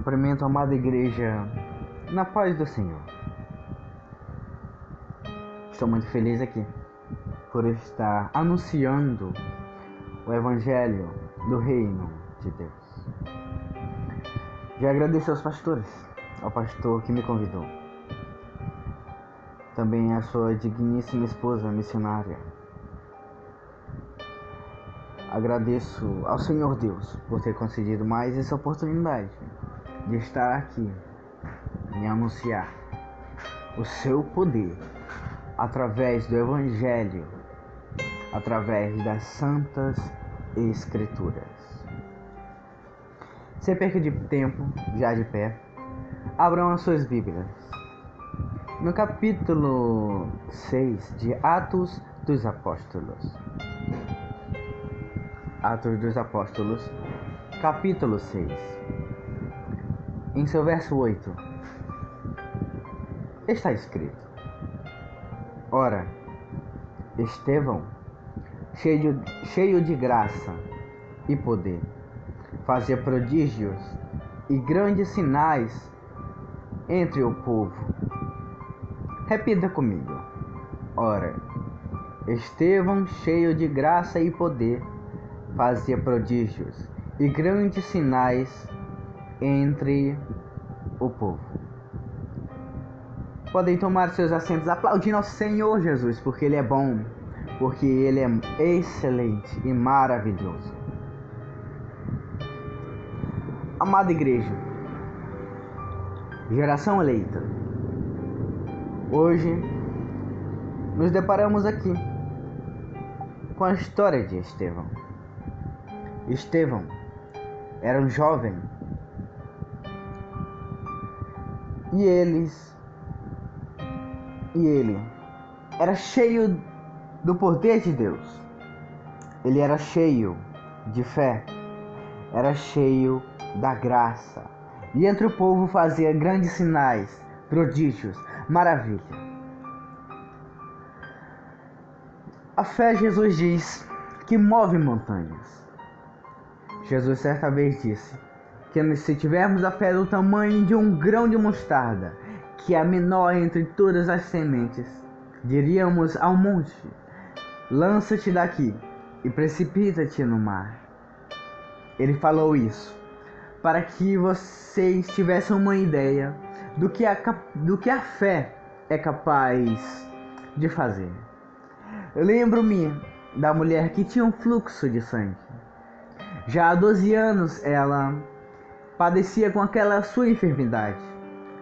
Cumprimento a amada igreja na paz do Senhor. Estou muito feliz aqui por estar anunciando o Evangelho do Reino de Deus. Já agradeço aos pastores, ao pastor que me convidou, também a sua digníssima esposa missionária. Agradeço ao Senhor Deus por ter concedido mais essa oportunidade de estar aqui e anunciar o seu poder através do Evangelho, através das Santas Escrituras. Sem perca de tempo, já de pé, abram as suas Bíblias no capítulo 6 de Atos dos Apóstolos. Atos dos Apóstolos, capítulo 6. Em seu verso 8, está escrito: Ora, Estevão, cheio de graça e poder, fazia prodígios e grandes sinais entre o povo. Repita comigo. Ora, Estevão, cheio de graça e poder, fazia prodígios e grandes sinais entre o povo. Podem tomar seus assentos aplaudindo ao Senhor Jesus, porque Ele é bom, porque Ele é excelente e maravilhoso. Amada igreja, geração eleita, hoje nos deparamos aqui com a história de Estevão. Estevão era um jovem e ele era cheio do poder de Deus. Ele era cheio de fé, era cheio da graça, e entre o povo fazia grandes sinais, prodígios, maravilha. A fé, Jesus diz, que move montanhas. Jesus certa vez disse que se tivermos a fé do tamanho de um grão de mostarda, que é a menor entre todas as sementes, diríamos ao monte: lança-te daqui e precipita-te no mar. Ele falou isso para que vocês tivessem uma ideia do que a fé é capaz de fazer. Eu lembro-me da mulher que tinha um fluxo de sangue. Já há 12 anos ela padecia com aquela sua enfermidade.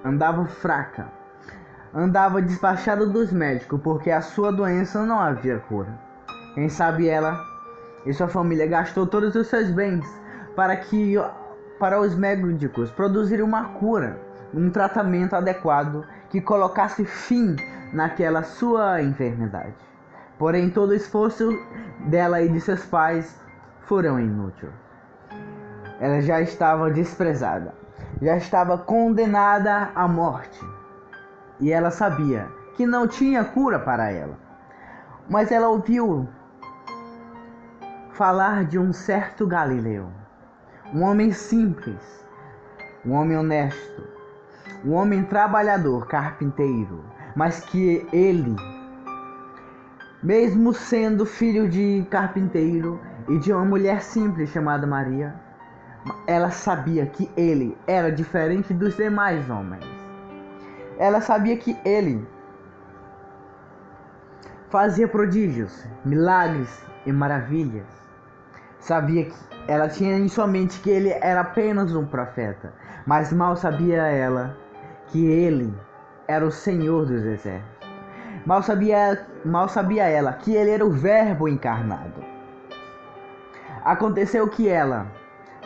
Andava fraca, andava despachada dos médicos porque a sua doença não havia cura. Quem sabe ela e sua família gastou todos os seus bens para os médicos produzirem uma cura, um tratamento adequado que colocasse fim naquela sua enfermidade. Porém, todo o esforço dela e de seus pais foram inúteis. Ela já estava desprezada, já estava condenada à morte, e ela sabia que não tinha cura para ela. Mas ela ouviu falar de um certo Galileu, um homem simples, um homem honesto, um homem trabalhador, carpinteiro, mas que ele, mesmo sendo filho de carpinteiro e de uma mulher simples chamada Maria, ela sabia que ele era diferente dos demais homens. Ela sabia que ele fazia prodígios, milagres e maravilhas. Sabia que ela tinha em sua mente que ele era apenas um profeta, mas mal sabia ela que ele era o Senhor dos exércitos. Mal sabia ela que ele era o Verbo encarnado. Aconteceu que ela,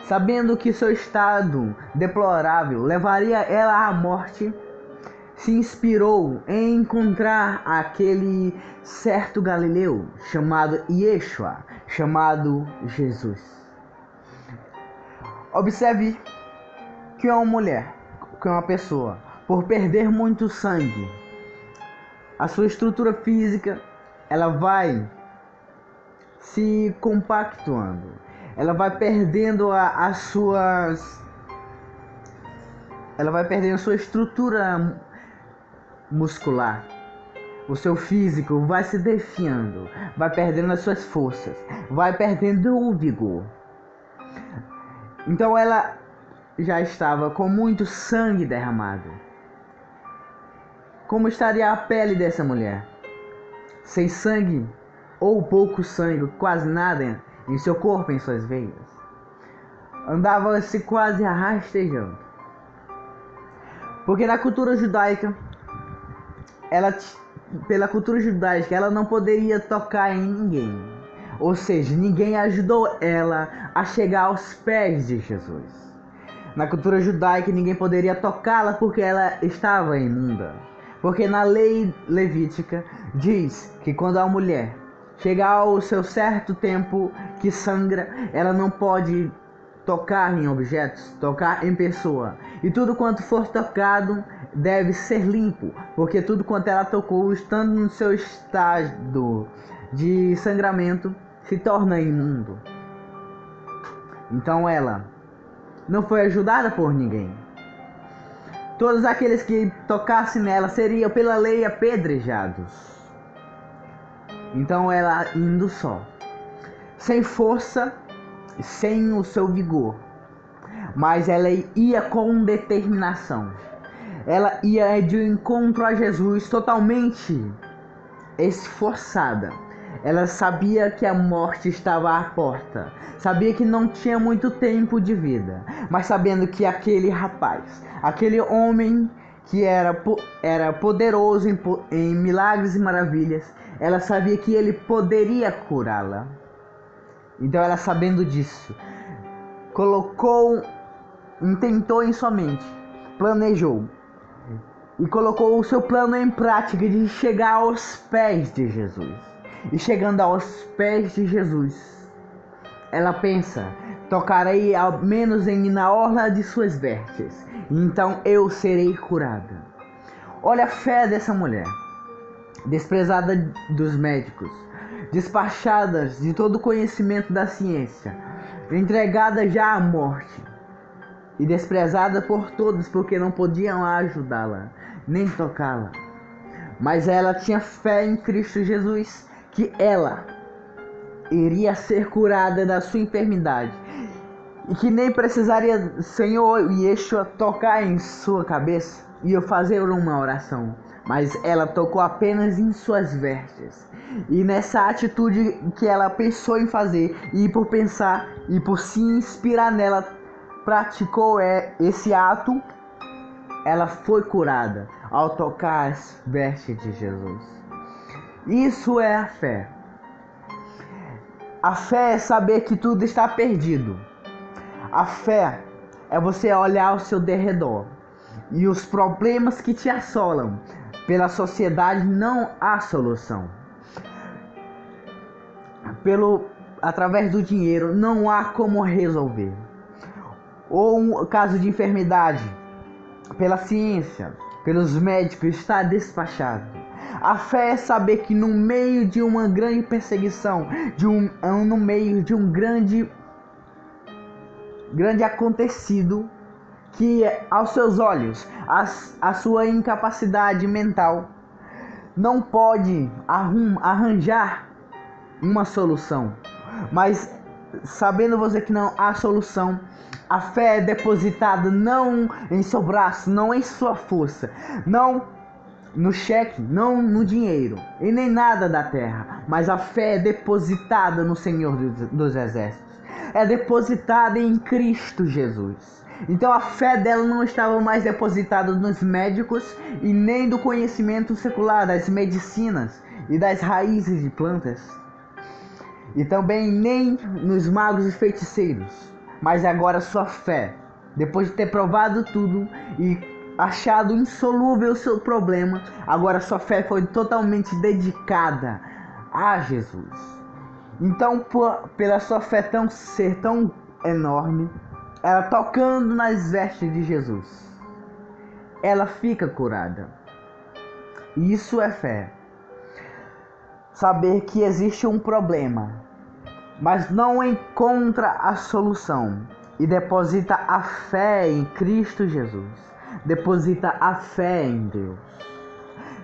sabendo que seu estado deplorável levaria ela à morte, se inspirou em encontrar aquele certo Galileu chamado Yeshua, chamado Jesus. Observe que uma pessoa, por perder muito sangue, a sua estrutura física, ela vai se compactuando, ela vai perdendo as suas ela vai perdendo sua estrutura muscular. O seu físico vai se definhando, vai perdendo as suas forças, vai perdendo o vigor. Então ela já estava com muito sangue derramado. Como estaria a pele dessa mulher? Sem sangue ou pouco sangue, quase nada em seu corpo, em suas veias. Andava-se quase rastejando. Porque na cultura judaica, pela cultura judaica, ela não poderia tocar em ninguém. Ou seja, ninguém ajudou ela a chegar aos pés de Jesus. Na cultura judaica, ninguém poderia tocá-la porque ela estava imunda. Porque na lei levítica diz que quando a mulher chegar ao seu certo tempo que sangra, ela não pode tocar em objetos, tocar em pessoa. E tudo quanto for tocado deve ser limpo, porque tudo quanto ela tocou, estando no seu estado de sangramento, se torna imundo. Então ela não foi ajudada por ninguém. Todos aqueles que tocassem nela seriam pela lei apedrejados. Então ela indo só, sem força, sem o seu vigor, mas ela ia com determinação. Ela ia de encontro a Jesus totalmente esforçada. Ela sabia que a morte estava à porta, sabia que não tinha muito tempo de vida, mas sabendo que aquele rapaz, aquele homem que era poderoso em milagres e maravilhas, ela sabia que ele poderia curá-la. Então ela, sabendo disso, intentou em sua mente, planejou e colocou o seu plano em prática de chegar aos pés de Jesus. E chegando aos pés de Jesus, ela pensa: tocarei ao menos na orla de suas vestes, então eu serei curada. Olha a fé dessa mulher, desprezada dos médicos, despachada de todo o conhecimento da ciência, entregada já à morte e desprezada por todos porque não podiam ajudá-la, nem tocá-la. Mas ela tinha fé em Cristo Jesus, que ela iria ser curada da sua enfermidade e que nem precisaria Senhor Yeshua tocar em sua cabeça e eu fazer uma oração, mas ela tocou apenas em suas vestes. E nessa atitude que ela pensou em fazer, e por pensar e por se inspirar nela, praticou esse ato, ela foi curada ao tocar as vestes de Jesus. Isso é a fé. A fé é saber que tudo está perdido. A fé é você olhar ao seu derredor e os problemas que te assolam. Pela sociedade não há solução. Através do dinheiro não há como resolver. Ou um caso de enfermidade, pela ciência, pelos médicos, está despachado. A fé é saber que no meio de uma grande perseguição, no meio de um grande acontecido, que aos seus olhos, a sua incapacidade mental não pode arranjar uma solução. Mas sabendo você que não há solução, a fé é depositada não em seu braço, não em sua força, não no cheque, não no dinheiro e nem nada da terra, mas a fé é depositada no Senhor dos Exércitos, é depositada em Cristo Jesus. Então a fé dela não estava mais depositada nos médicos e nem do conhecimento secular, das medicinas e das raízes de plantas, e também nem nos magos e feiticeiros, mas agora sua fé, depois de ter provado tudo e achado insolúvel o seu problema, agora sua fé foi totalmente dedicada a Jesus. Então, pela sua fé ser tão enorme, ela tocando nas vestes de Jesus, ela fica curada. Isso é fé. Saber que existe um problema, mas não encontra a solução e deposita a fé em Cristo Jesus. deposita a fé em Deus,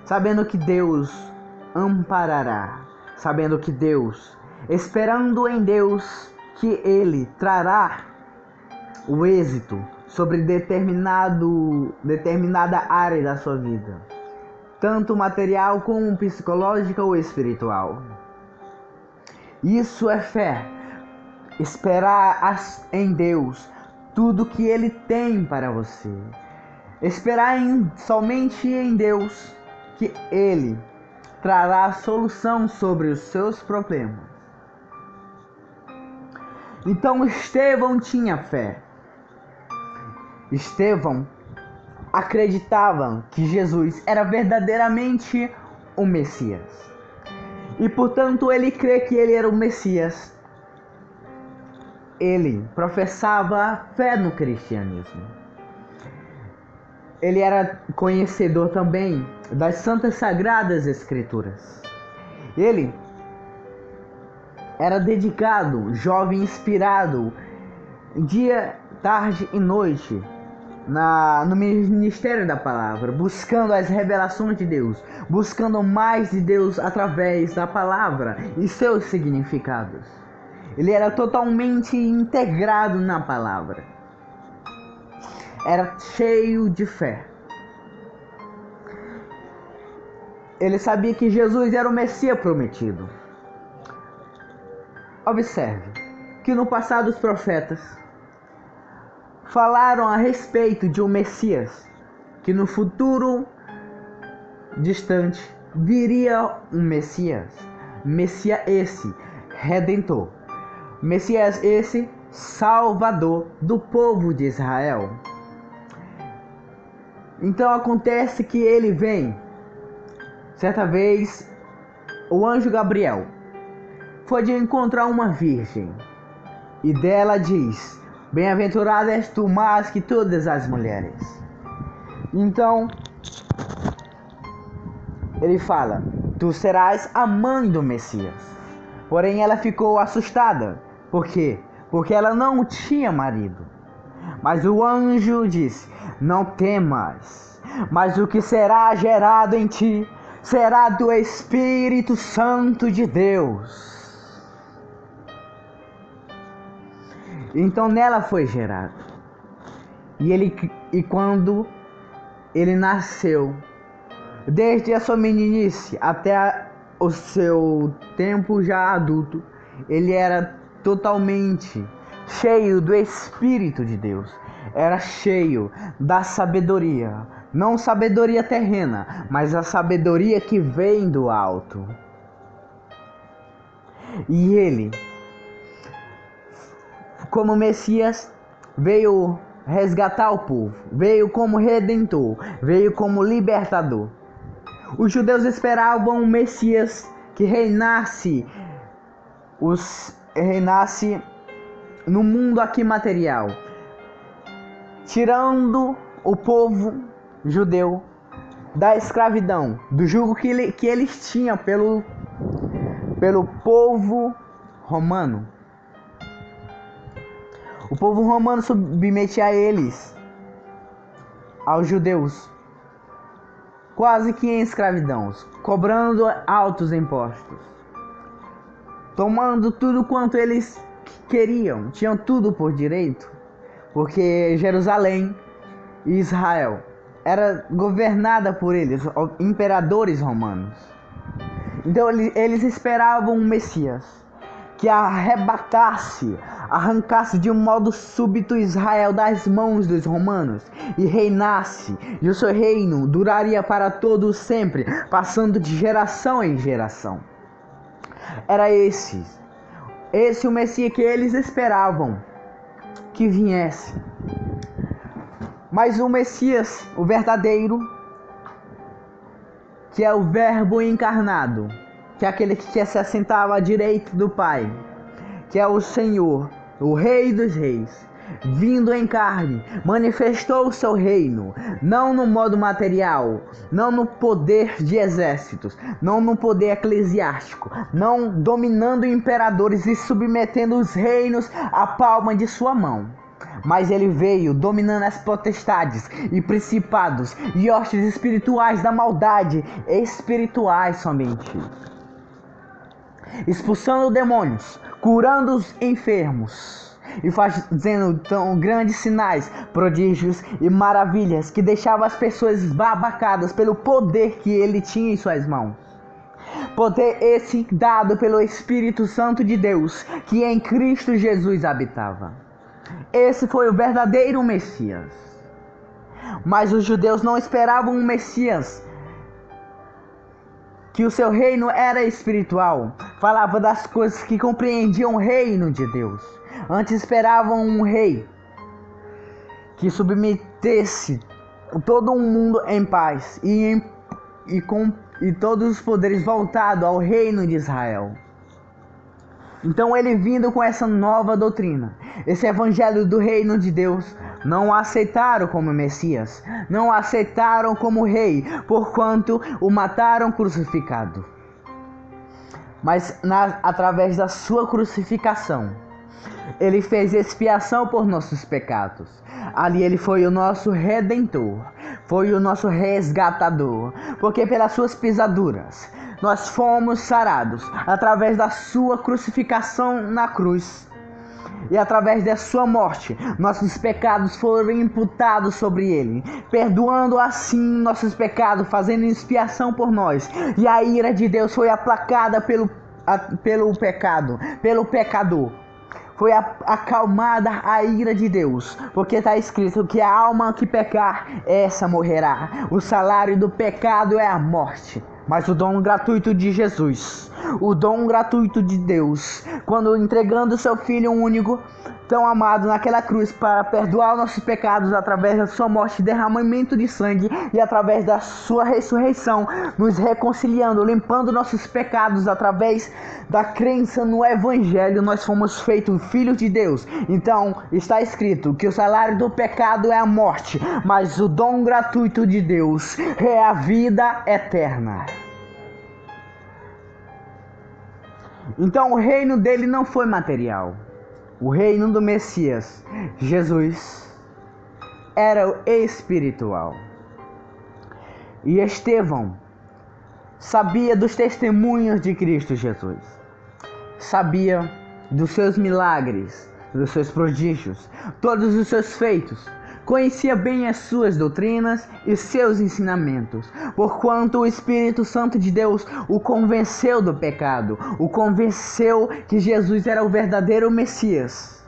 sabendo que Deus amparará, sabendo que Deus, esperando em Deus, que Ele trará o êxito sobre determinada área da sua vida, tanto material como psicológica ou espiritual. Isso é fé, esperar em Deus tudo que Ele tem para você, esperar somente em Deus, que Ele trará a solução sobre os seus problemas. Então Estevão tinha fé. Estevão acreditava que Jesus era verdadeiramente o Messias. E portanto ele crê que ele era o Messias. Ele professava fé no cristianismo. Ele era conhecedor também das Santas Sagradas Escrituras. Ele era dedicado, jovem inspirado, dia, tarde e noite, no ministério da palavra, buscando as revelações de Deus, buscando mais de Deus através da palavra e seus significados. Ele era totalmente integrado na palavra. Era cheio de fé. Ele sabia que Jesus era o Messias prometido. Observe que no passado os profetas falaram a respeito de um Messias, que no futuro distante viria um Messias. Messias esse, Redentor. Messias esse, Salvador do povo de Israel. Então acontece que ele vem. Certa vez, o anjo Gabriel foi de encontrar uma virgem, e dela diz: bem-aventurada és tu mais que todas as mulheres. Então, ele fala: tu serás a mãe do Messias. Porém, ela ficou assustada. Por quê? Porque ela não tinha marido. Mas o anjo disse: não temas, mas o que será gerado em ti será do Espírito Santo de Deus. Então nela foi gerado. E quando ele nasceu, desde a sua meninice até o seu tempo já adulto, ele era totalmente cheio do Espírito de Deus. Era cheio da sabedoria, não sabedoria terrena, mas a sabedoria que vem do alto. E ele, como Messias, veio resgatar o povo, veio como Redentor, veio como libertador. Os judeus esperavam um Messias que reinasse no mundo aqui material, tirando o povo judeu da escravidão, do jugo que eles tinham pelo povo romano. O povo romano submetia eles, aos judeus, quase que em escravidão, cobrando altos impostos, tomando tudo quanto eles queriam, tinham tudo por direito, porque Jerusalém e Israel era governada por eles, imperadores romanos. Então eles esperavam um Messias que arrancasse de um modo súbito Israel das mãos dos romanos e reinasse, e o seu reino duraria para todo sempre, passando de geração em geração. Era esse o Messias que eles esperavam que viesse. Mas o Messias, o verdadeiro, que é o Verbo encarnado, que é aquele que se assentava à direita do Pai, que é o Senhor, o Rei dos Reis, vindo em carne, manifestou o seu reino, não no modo material, não no poder de exércitos, não no poder eclesiástico, não dominando imperadores e submetendo os reinos à palma de sua mão, mas ele veio dominando as potestades e principados e hostes espirituais da maldade, espirituais somente, expulsando demônios, curando os enfermos e fazendo tão grandes sinais, prodígios e maravilhas que deixavam as pessoas babacadas pelo poder que ele tinha em suas mãos. Poder esse dado pelo Espírito Santo de Deus, que em Cristo Jesus habitava. Esse foi o verdadeiro Messias. Mas os judeus não esperavam um Messias, que o seu reino era espiritual. Falava das coisas que compreendiam o reino de Deus. Antes esperavam um rei que submetesse todo o mundo em paz e todos os poderes voltados ao reino de Israel. Então ele vindo com essa nova doutrina, esse evangelho do reino de Deus, não o aceitaram como Messias, não o aceitaram como rei, porquanto o mataram crucificado. Mas através da sua crucificação, ele fez expiação por nossos pecados. Ali ele foi o nosso redentor, foi o nosso resgatador, porque pelas suas pisaduras nós fomos sarados, através da sua crucificação na cruz. E através da sua morte, nossos pecados foram imputados sobre ele, perdoando assim nossos pecados, fazendo expiação por nós. E a ira de Deus foi aplacada pelo pecador. Foi acalmada a ira de Deus, porque está escrito que a alma que pecar, essa morrerá. O salário do pecado é a morte, mas o dom gratuito de Jesus, o dom gratuito de Deus, quando entregando seu Filho único, tão amado naquela cruz para perdoar nossos pecados através da sua morte e derramamento de sangue, e através da sua ressurreição, nos reconciliando, limpando nossos pecados através da crença no Evangelho, nós fomos feitos filhos de Deus. Então está escrito que o salário do pecado é a morte, mas o dom gratuito de Deus é a vida eterna. Então o reino dele não foi material. O reino do Messias, Jesus, era espiritual. E Estevão sabia dos testemunhos de Cristo Jesus. Sabia dos seus milagres, dos seus prodígios, todos os seus feitos. Conhecia bem as suas doutrinas e seus ensinamentos, porquanto o Espírito Santo de Deus o convenceu do pecado, o convenceu que Jesus era o verdadeiro Messias,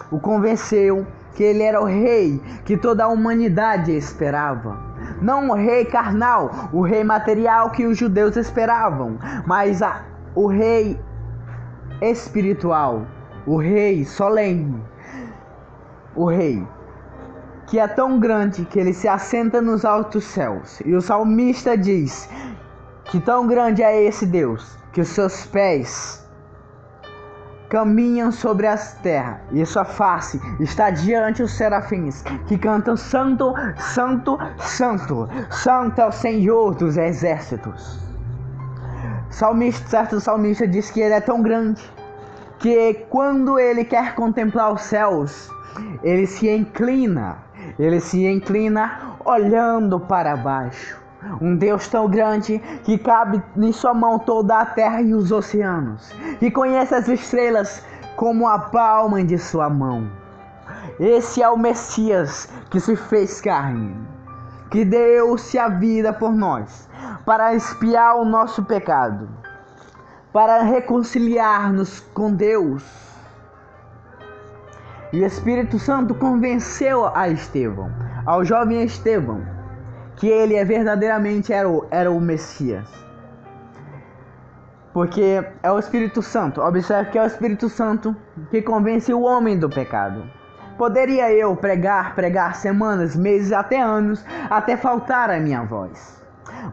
o convenceu que ele era o rei que toda a humanidade esperava. Não o rei carnal, o rei material que os judeus esperavam, mas o rei espiritual, o rei solene, o rei que é tão grande que ele se assenta nos altos céus. E o salmista diz que tão grande é esse Deus, que os seus pés caminham sobre as terras, e sua face está diante os serafins, que cantam: Santo, Santo, Santo, Santo é o Senhor dos exércitos. Certo salmista diz que ele é tão grande, que quando ele quer contemplar os céus, ele se inclina olhando para baixo. Um Deus tão grande que cabe em sua mão toda a terra e os oceanos, que conhece as estrelas como a palma de sua mão. Esse é o Messias que se fez carne, que deu-se a vida por nós, para expiar o nosso pecado, para reconciliar-nos com Deus. E o Espírito Santo convenceu a Estevão, ao jovem Estevão, que ele verdadeiramente era o Messias. Porque é o Espírito Santo, observe que é o Espírito Santo que convence o homem do pecado. Poderia eu pregar semanas, meses, até anos, até faltar a minha voz.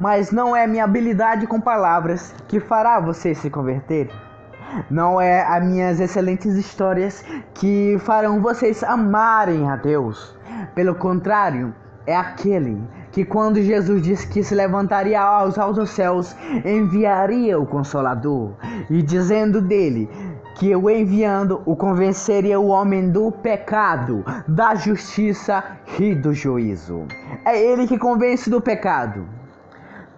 Mas não é minha habilidade com palavras que fará você se converter. Não é as minhas excelentes histórias que farão vocês amarem a Deus. Pelo contrário, é aquele que, quando Jesus disse que se levantaria aos altos céus, enviaria o Consolador, e dizendo dele que eu enviando o convenceria o homem do pecado, da justiça e do juízo. É ele que convence do pecado.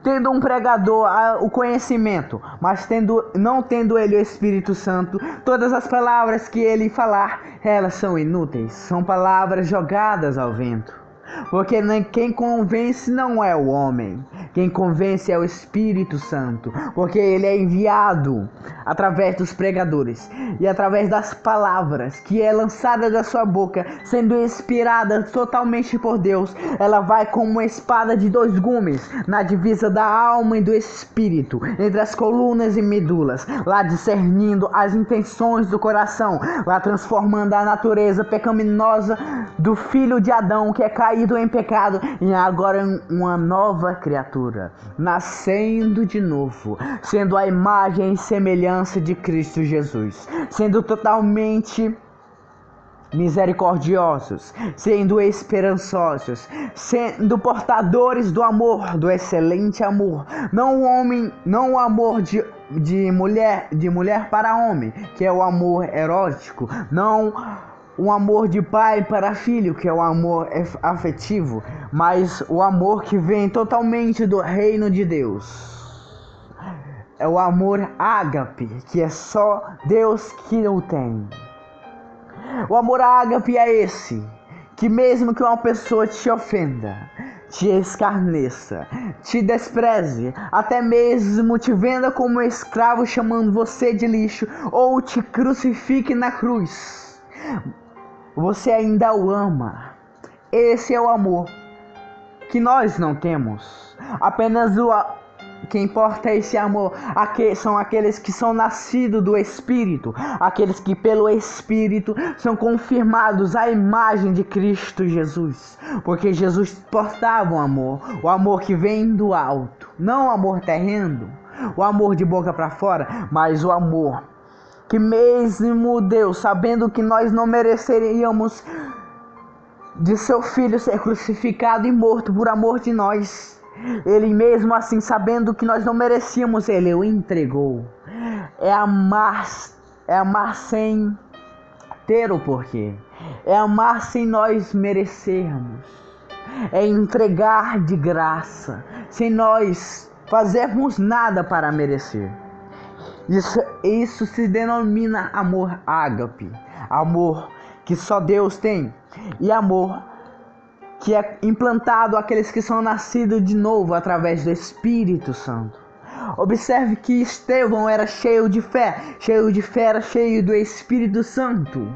Tendo um pregador o conhecimento, mas não tendo ele o Espírito Santo, todas as palavras que ele falar, elas são inúteis, são palavras jogadas ao vento. Porque quem convence não é o homem, quem convence é o Espírito Santo, porque ele é enviado através dos pregadores e através das palavras que é lançada da sua boca, sendo inspirada totalmente por Deus. Ela vai como uma espada de dois gumes na divisa da alma e do espírito, entre as colunas e medulas, lá discernindo as intenções do coração, lá transformando a natureza pecaminosa do filho de Adão, que é caído em pecado, e agora uma nova criatura, nascendo de novo, sendo a imagem e semelhança de Cristo Jesus, sendo totalmente misericordiosos, sendo esperançosos, sendo portadores do amor, do excelente amor, não o amor de mulher para homem, que é o amor erótico, não um amor de pai para filho, que é o amor afetivo, mas o amor que vem totalmente do reino de Deus. É o amor ágape, que é só Deus que o tem. O amor ágape é esse, que mesmo que uma pessoa te ofenda, te escarneça, te despreze, até mesmo te venda como escravo, chamando você de lixo, ou te crucifique na cruz, você ainda o ama. Esse é o amor que nós não temos. Apenas o que importa é esse amor. São aqueles que são nascidos do Espírito, aqueles que pelo Espírito são confirmados à imagem de Cristo Jesus, porque Jesus portava o amor que vem do alto, não o amor terreno, o amor de boca para fora, mas o amor que mesmo Deus, sabendo que nós não mereceríamos de seu Filho ser crucificado e morto por amor de nós, ele mesmo assim, sabendo que nós não merecíamos, ele o entregou. É amar sem ter o porquê, é amar sem nós merecermos, é entregar de graça, sem nós fazermos nada para merecer. Isso se denomina amor ágape, amor que só Deus tem, e amor que é implantado àqueles que são nascidos de novo através do Espírito Santo. Observe que Estevão era cheio de fé, era cheio do Espírito Santo.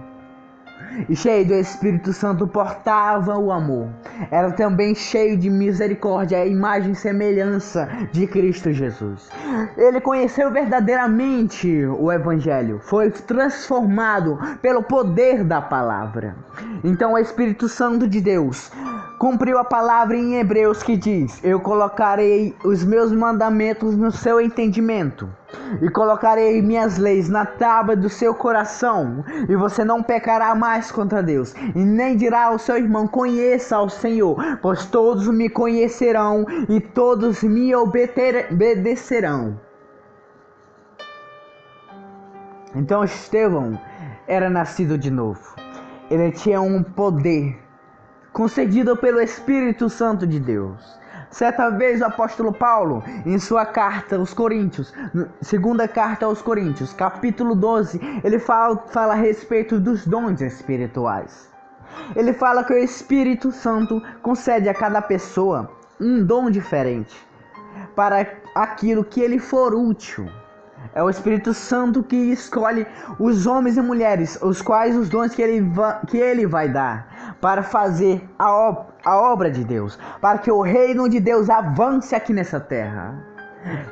E cheio do Espírito Santo portava o amor. Era também cheio de misericórdia, a imagem e semelhança de Cristo Jesus. Ele conheceu verdadeiramente o Evangelho, foi transformado pelo poder da palavra. Então o Espírito Santo de Deus cumpriu a palavra em Hebreus que diz: eu colocarei os meus mandamentos no seu entendimento e colocarei minhas leis na tábua do seu coração, e você não pecará mais contra Deus, e nem dirá ao seu irmão: conheça ao Senhor, pois todos me conhecerão e todos me obedecerão. Então Estevão era nascido de novo. Ele tinha um poder concedido pelo Espírito Santo de Deus. Certa vez o apóstolo Paulo, em sua carta aos Coríntios, segunda carta aos Coríntios, capítulo 12, ele fala a respeito dos dons espirituais. Ele fala que o Espírito Santo concede a cada pessoa um dom diferente para aquilo que ele for útil. É o Espírito Santo que escolhe os homens e mulheres, os quais os dons que ele vai dar para fazer a obra de Deus, para que o reino de Deus avance aqui nessa terra.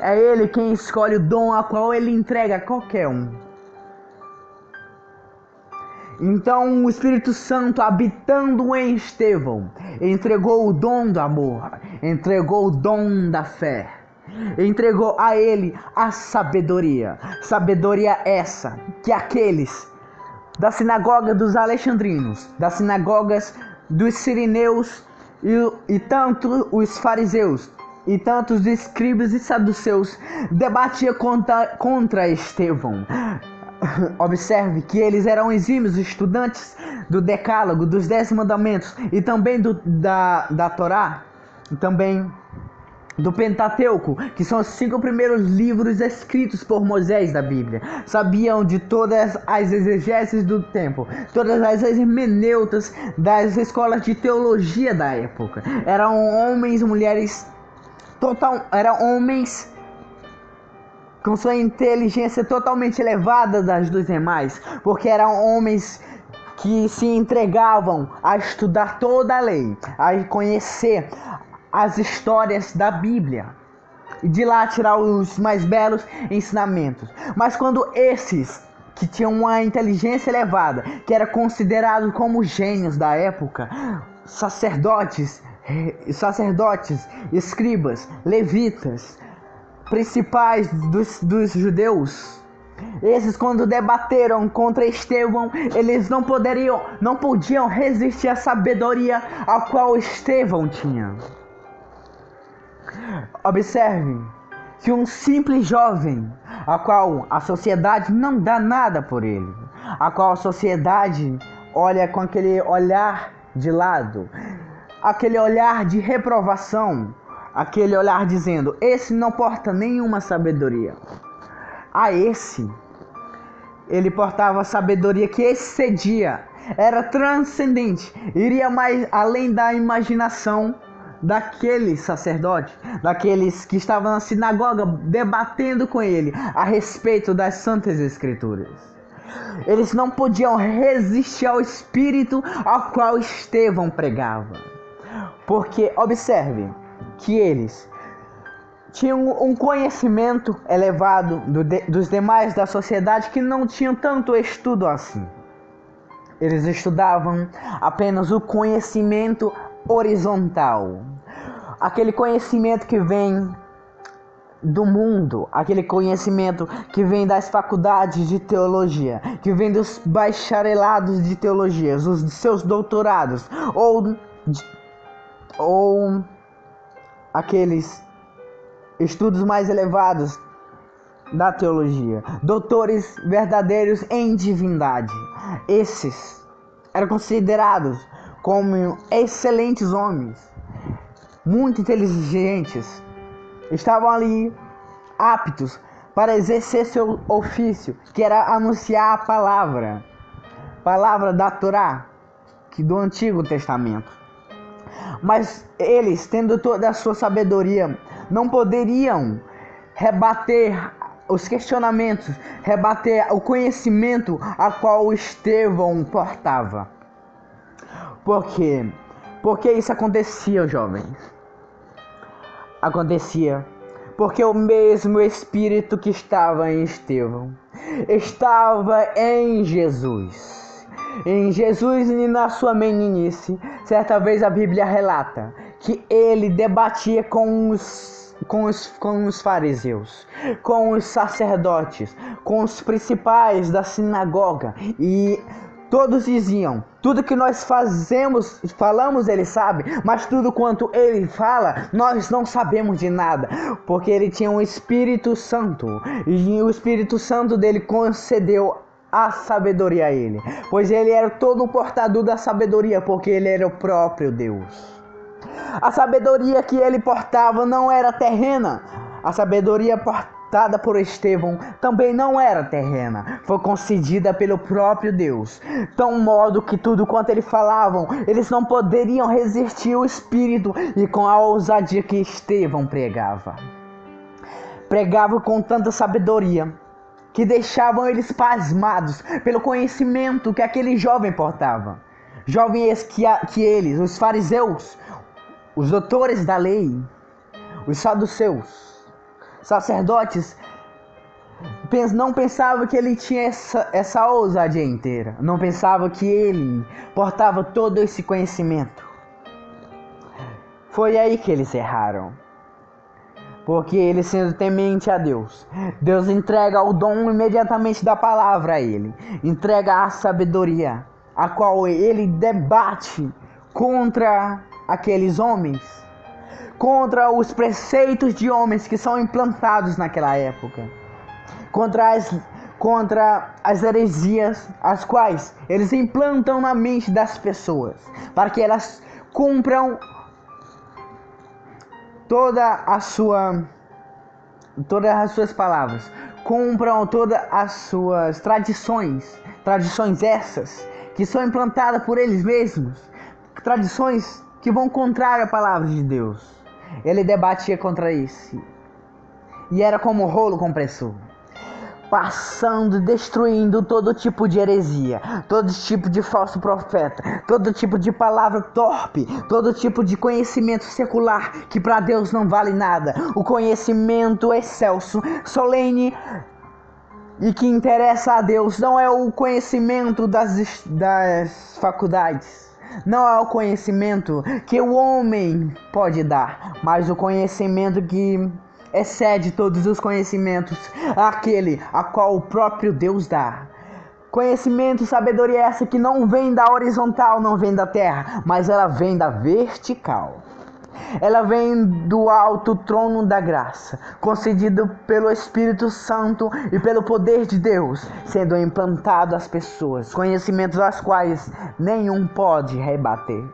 É ele quem escolhe o dom a qual ele entrega a qualquer um. Então o Espírito Santo, habitando em Estevão, entregou o dom do amor, entregou o dom da fé, entregou a ele a sabedoria. Sabedoria essa que aqueles da sinagoga dos alexandrinos, das sinagogas dos sirineus e tanto os fariseus e tantos escribas e saduceus debatiam contra Estevão, Observe que eles eram exímios estudantes do Decálogo, dos 10 Mandamentos e também da Torá, e também do Pentateuco, que são os 5 primeiros livros escritos por Moisés da Bíblia. Sabiam de todas as exegeses do tempo, todas as hermenêutas das escolas de teologia da época. Eram homens e mulheres eram homens com sua inteligência totalmente elevada das dos demais, porque eram homens que se entregavam a estudar toda a lei, a conhecer as histórias da Bíblia e de lá tirar os mais belos ensinamentos. Mas quando esses que tinham uma inteligência elevada, que eram considerados como gênios da época, sacerdotes, escribas, levitas, principais dos judeus, esses, quando debateram contra Estevão, eles não podiam resistir à sabedoria a qual Estevão tinha. Observe que um simples jovem, a qual a sociedade não dá nada por ele, a qual a sociedade olha com aquele olhar de lado, aquele olhar de reprovação, aquele olhar dizendo: esse não porta nenhuma sabedoria. A esse, ele portava sabedoria que excedia, era transcendente, iria mais além da imaginação daquele sacerdote, daqueles que estavam na sinagoga debatendo com ele a respeito das Santas Escrituras. Eles não podiam resistir ao espírito ao qual Estevão pregava, porque observe que eles tinham um conhecimento elevado dos demais da sociedade que não tinham tanto estudo assim. Eles estudavam apenas o conhecimento horizontal, aquele conhecimento que vem do mundo, aquele conhecimento que vem das faculdades de teologia, que vem dos bacharelados de teologia, os seus doutorados, ou aqueles estudos mais elevados da teologia, doutores verdadeiros em divindade. Esses eram considerados como excelentes homens, muito inteligentes, estavam ali aptos para exercer seu ofício, que era anunciar a palavra da Torá, que do Antigo Testamento. Mas eles, tendo toda a sua sabedoria, não poderiam rebater os questionamentos, rebater o conhecimento a qual Estevão portava. Por quê? Porque isso acontecia, jovens? Acontecia porque o mesmo Espírito que estava em Estevão estava em Jesus. Em Jesus e na sua meninice, certa vez a Bíblia relata que ele debatia com os fariseus, com os sacerdotes, com os principais da sinagoga, e todos diziam: tudo que nós falamos ele sabe, mas tudo quanto ele fala, nós não sabemos de nada, porque ele tinha um Espírito Santo, e o Espírito Santo dele concedeu a sabedoria a ele, pois ele era todo um portador da sabedoria, porque ele era o próprio Deus. A sabedoria que ele portava não era terrena. A sabedoria portada por Estevão também não era terrena. Foi concedida pelo próprio Deus. Tão modo que tudo quanto eles falavam, eles não poderiam resistir ao Espírito e com a ousadia que Estevão pregava. Pregava com tanta sabedoria que deixavam eles pasmados pelo conhecimento que aquele jovem portava. Jovens que eles, os fariseus, os doutores da lei, os saduceus, sacerdotes, não pensavam que ele tinha essa ousadia inteira. Não pensavam que ele portava todo esse conhecimento. Foi aí que eles erraram. Porque ele, sendo temente a Deus, Deus entrega o dom imediatamente da palavra a ele. Entrega a sabedoria, a qual ele debate contra aqueles homens, contra os preceitos de homens que são implantados naquela época, contra as heresias, as quais eles implantam na mente das pessoas, para que elas cumpram todas as suas palavras, cumpram todas as suas tradições essas que são implantadas por eles mesmos, tradições que vão contrário à palavra de Deus. Ele debatia contra isso, e era como rolo compressor, passando, destruindo todo tipo de heresia, todo tipo de falso profeta, todo tipo de palavra torpe, todo tipo de conhecimento secular que para Deus não vale nada. O conhecimento excelso, solene e que interessa a Deus não é o conhecimento das faculdades, não é o conhecimento que o homem pode dar, mas o conhecimento que excede todos os conhecimentos, aquele a qual o próprio Deus dá. Conhecimento e sabedoria essa que não vem da horizontal, não vem da terra, mas ela vem da vertical. Ela vem do alto trono da graça, concedido pelo Espírito Santo e pelo poder de Deus, sendo implantado às pessoas, conhecimentos aos quais nenhum pode rebater.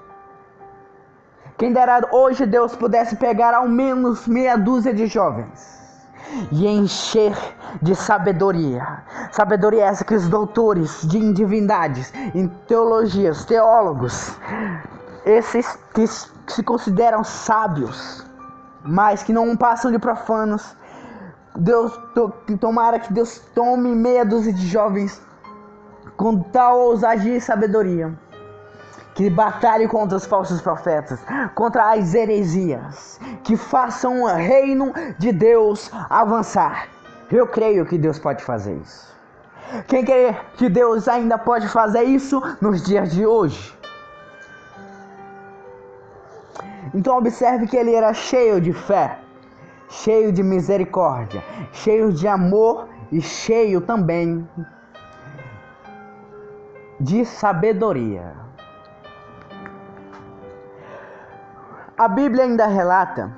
Quem dera hoje Deus pudesse pegar ao menos meia dúzia de jovens e encher de sabedoria. Sabedoria essa que os doutores de divindades, em teologias, teólogos, esses que se consideram sábios, mas que não passam de profanos, tomara que Deus tome meia dúzia de jovens com tal ousadia e sabedoria, que batalhe contra os falsos profetas, contra as heresias, que façam o reino de Deus avançar. Eu creio que Deus pode fazer isso. Quem crê que Deus ainda pode fazer isso nos dias de hoje? Então observe que ele era cheio de fé, cheio de misericórdia, cheio de amor e cheio também de sabedoria. A Bíblia ainda relata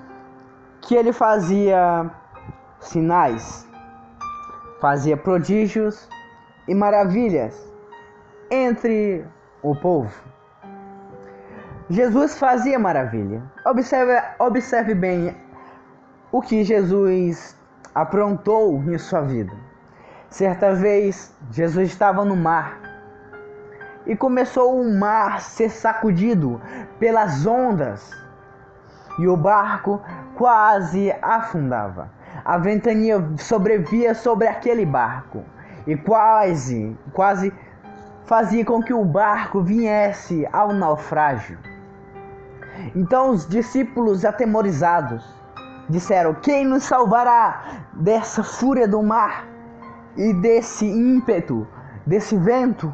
que ele fazia sinais, fazia prodígios e maravilhas entre o povo. Jesus fazia maravilha. Observe bem o que Jesus aprontou em sua vida. Certa vez, Jesus estava no mar e começou o mar a ser sacudido pelas ondas e o barco quase afundava. A ventania sobrevia sobre aquele barco e quase fazia com que o barco viesse ao naufrágio. Então os discípulos, atemorizados, disseram: quem nos salvará dessa fúria do mar e desse ímpeto, desse vento?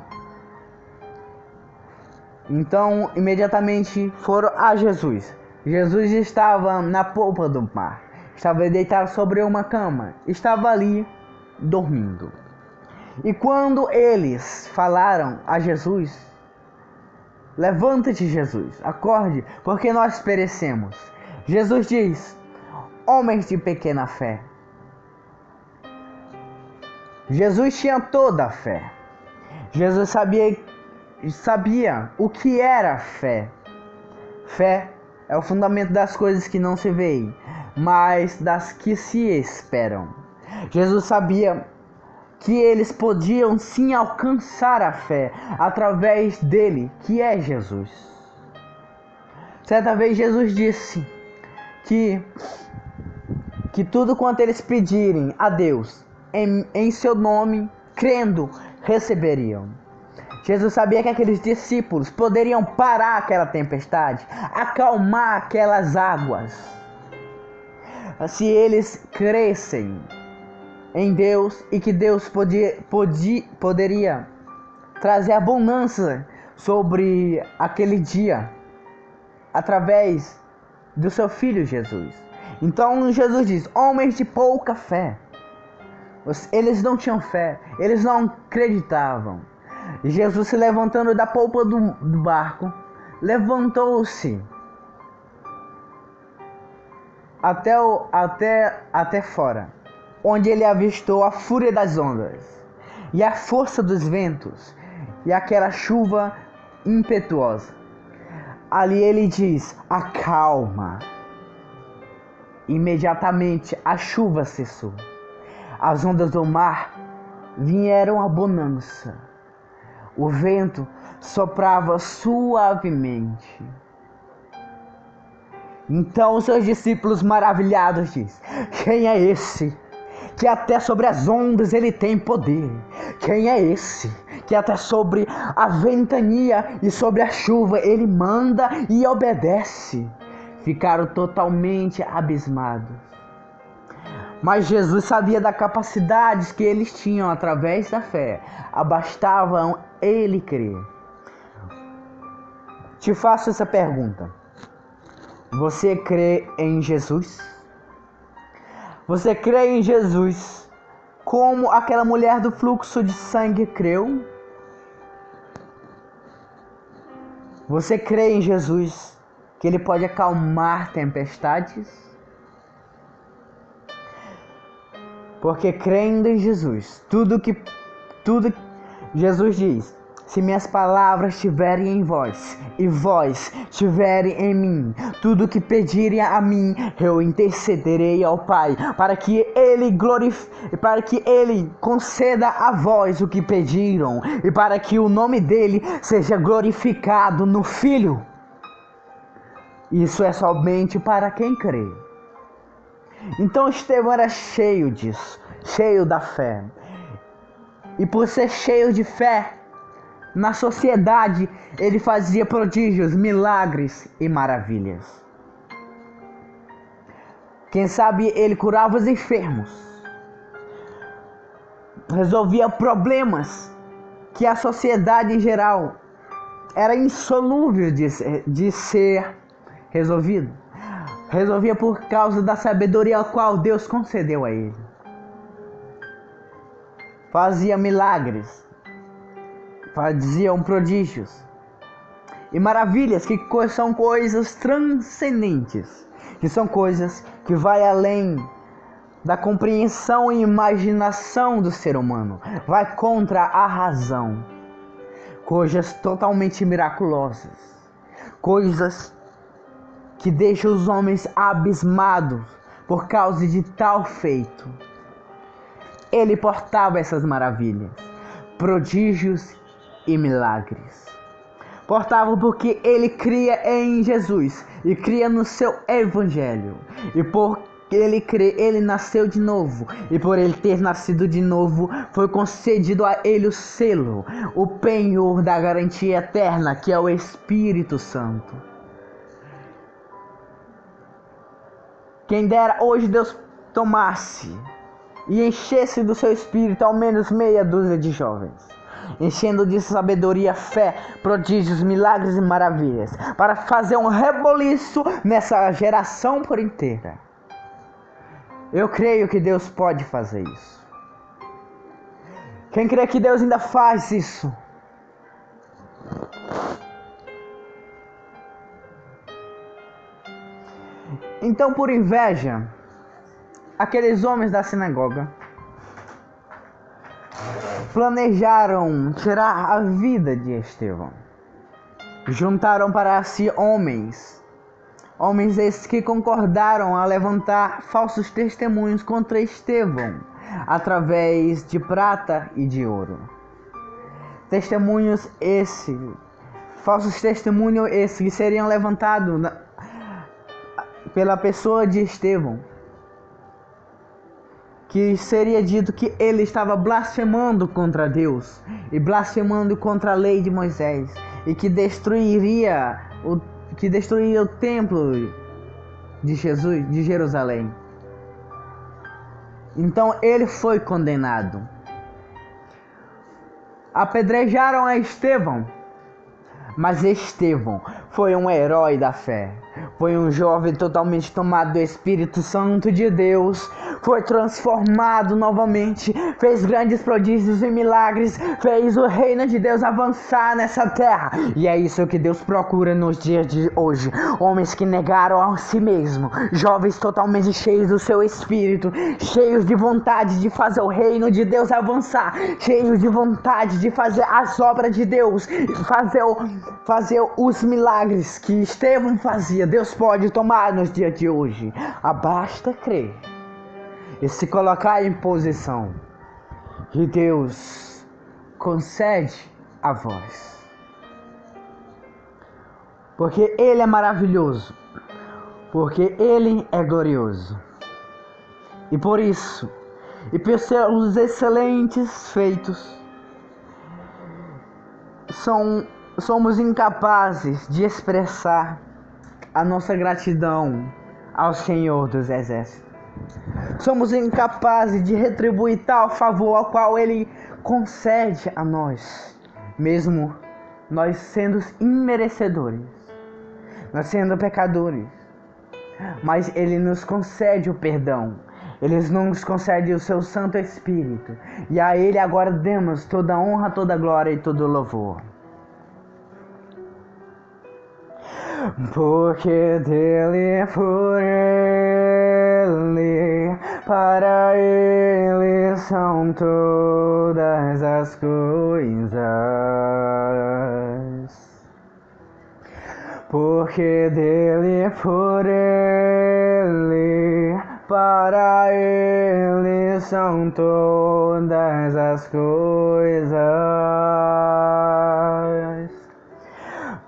Então imediatamente foram a Jesus. Jesus estava na polpa do mar, estava deitado sobre uma cama, estava ali dormindo. E quando eles falaram a Jesus: levanta-te, Jesus, acorde, porque nós perecemos. Jesus diz: homens de pequena fé. Jesus tinha toda a fé. Jesus sabia o que era fé. Fé é o fundamento das coisas que não se veem, mas das que se esperam. Jesus sabia que eles podiam sim alcançar a fé através dele, que é Jesus. Certa vez Jesus disse que tudo quanto eles pedirem a Deus em seu nome, crendo, receberiam. Jesus sabia que aqueles discípulos poderiam parar aquela tempestade, acalmar aquelas águas, se eles crescem em Deus, e que Deus poderia trazer abundância sobre aquele dia através do seu Filho Jesus. Então Jesus diz: homens de pouca fé. Eles não tinham fé, eles não acreditavam. Jesus, se levantando da polpa do barco, levantou-se até fora, onde ele avistou a fúria das ondas. e a força dos ventos e aquela chuva impetuosa. Ali ele diz: acalma. Imediatamente a chuva cessou. As ondas do mar vieram a bonança. O vento soprava suavemente. Então os seus discípulos maravilhados dizem: quem é esse que até sobre as ondas ele tem poder? Quem é esse que até sobre a ventania e sobre a chuva ele manda e obedece? Ficaram totalmente abismados. Mas Jesus sabia das capacidades que eles tinham através da fé. Bastava ele crer. Te faço essa pergunta. Você crê em Jesus? Você crê em Jesus como aquela mulher do fluxo de sangue creu? Você crê em Jesus que ele pode acalmar tempestades? Porque crendo em Jesus, tudo Jesus diz: se minhas palavras estiverem em vós e vós estiverem em mim, tudo que pedirem a mim, eu intercederei ao Pai, para que ele conceda a vós o que pediram e para que o nome dele seja glorificado no Filho. Isso é somente para quem crê. Então Estevão era cheio disso, cheio da fé. E por ser cheio de fé, na sociedade ele fazia prodígios, milagres e maravilhas. Quem sabe ele curava os enfermos, resolvia problemas que a sociedade em geral era insolúvel de ser resolvido. Resolvia por causa da sabedoria a qual Deus concedeu a ele. Fazia milagres, faziam prodígios e maravilhas, que são coisas transcendentes, que são coisas que vai além da compreensão e imaginação do ser humano, vai contra a razão. Coisas totalmente miraculosas, coisas que deixam os homens abismados por causa de tal feito. Ele portava essas maravilhas, prodígios e milagres. Portava porque ele cria em Jesus e cria no seu evangelho. E por ele crê, ele nasceu de novo. E por ele ter nascido de novo, foi concedido a ele o selo, o penhor da garantia eterna, que é o Espírito Santo. Quem dera hoje Deus tomasse e enchesse do seu Espírito ao menos meia dúzia de jovens, enchendo de sabedoria, fé, prodígios, milagres e maravilhas, para fazer um reboliço nessa geração por inteira. Eu creio que Deus pode fazer isso. Quem crê que Deus ainda faz isso? Então, por inveja, aqueles homens da sinagoga planejaram tirar a vida de Estevão. Juntaram para si homens esses que concordaram a levantar falsos testemunhos contra Estevão, através de prata e de ouro. Falsos testemunhos esses que seriam levantados pela pessoa de Estevão, que seria dito que ele estava blasfemando contra Deus e blasfemando contra a lei de Moisés, e que destruiria o templo de Jerusalém. Então ele foi condenado. Apedrejaram a Estevão. Mas Estevão foi um herói da fé. Foi um jovem totalmente tomado do Espírito Santo de Deus, foi transformado novamente, fez grandes prodígios e milagres, fez o reino de Deus avançar nessa terra. E é isso que Deus procura nos dias de hoje: homens que negaram a si mesmo, jovens totalmente cheios do seu espírito, cheios de vontade de fazer o reino de Deus avançar, cheios de vontade de fazer as obras de Deus, fazer os milagres que Estevão fazia. Deus pode tomar nos dias de hoje. Basta crer e se colocar em posição, e Deus concede a voz, porque Ele é maravilhoso, porque Ele é glorioso, e por isso, e pelos seus excelentes feitos, somos incapazes de expressar a nossa gratidão ao Senhor dos Exércitos. Somos incapazes de retribuir tal favor ao qual Ele concede a nós, mesmo nós sendo imerecedores, nós sendo pecadores. Mas Ele nos concede o perdão, Ele nos concede o seu Santo Espírito, e a Ele agora demos toda a honra, toda a glória e todo o louvor. Porque dele, por Ele, para Ele são todas as coisas. Porque dele, por Ele, para Ele são todas as coisas.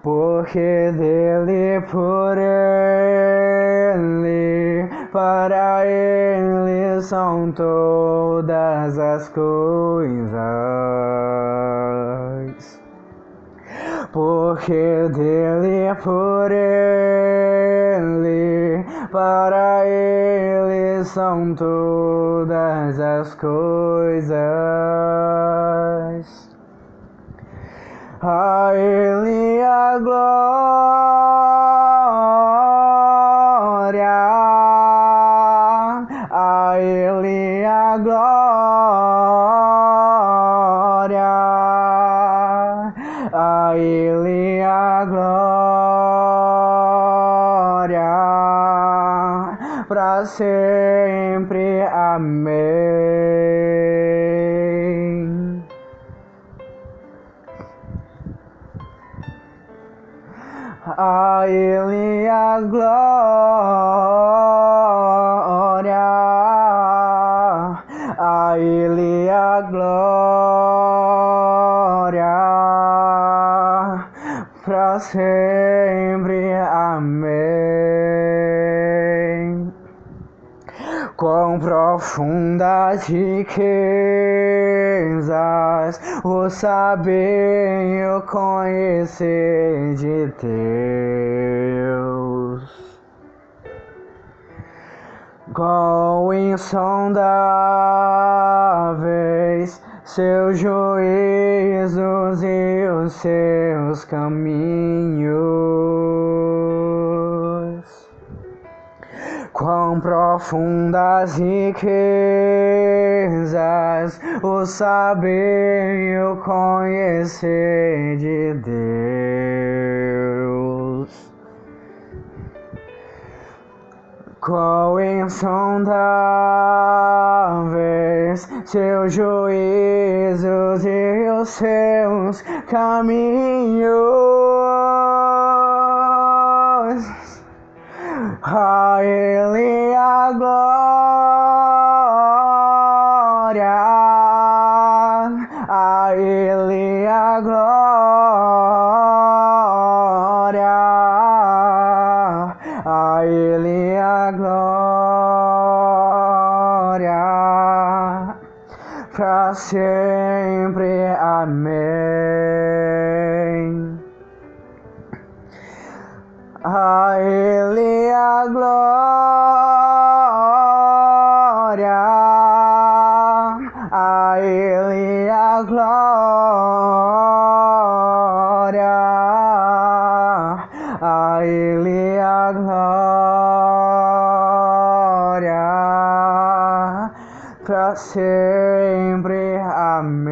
Porque dele, por Ele, para Ele são todas as coisas. Porque dele, por Ele, para Ele são todas as coisas. A Ele a glória, a Ele a glória, a Ele a glória, para sempre. Amém. A Ele a glória, a Ele a glória, para sempre. Amém. Quão profundas riquezas o saber e o conhecer de Deus, quão insondáveis seus juízos e os seus caminhos, quão profundas riquezas o saber e o conhecer de Deus, quão insondáveis seus juízos e os seus caminhos. A Ele a glória, a Ele a glória, a Ele a glória, para sempre. Amém. A Ele a glória, a Ele a glória, a Ele a glória, para sempre. Amém.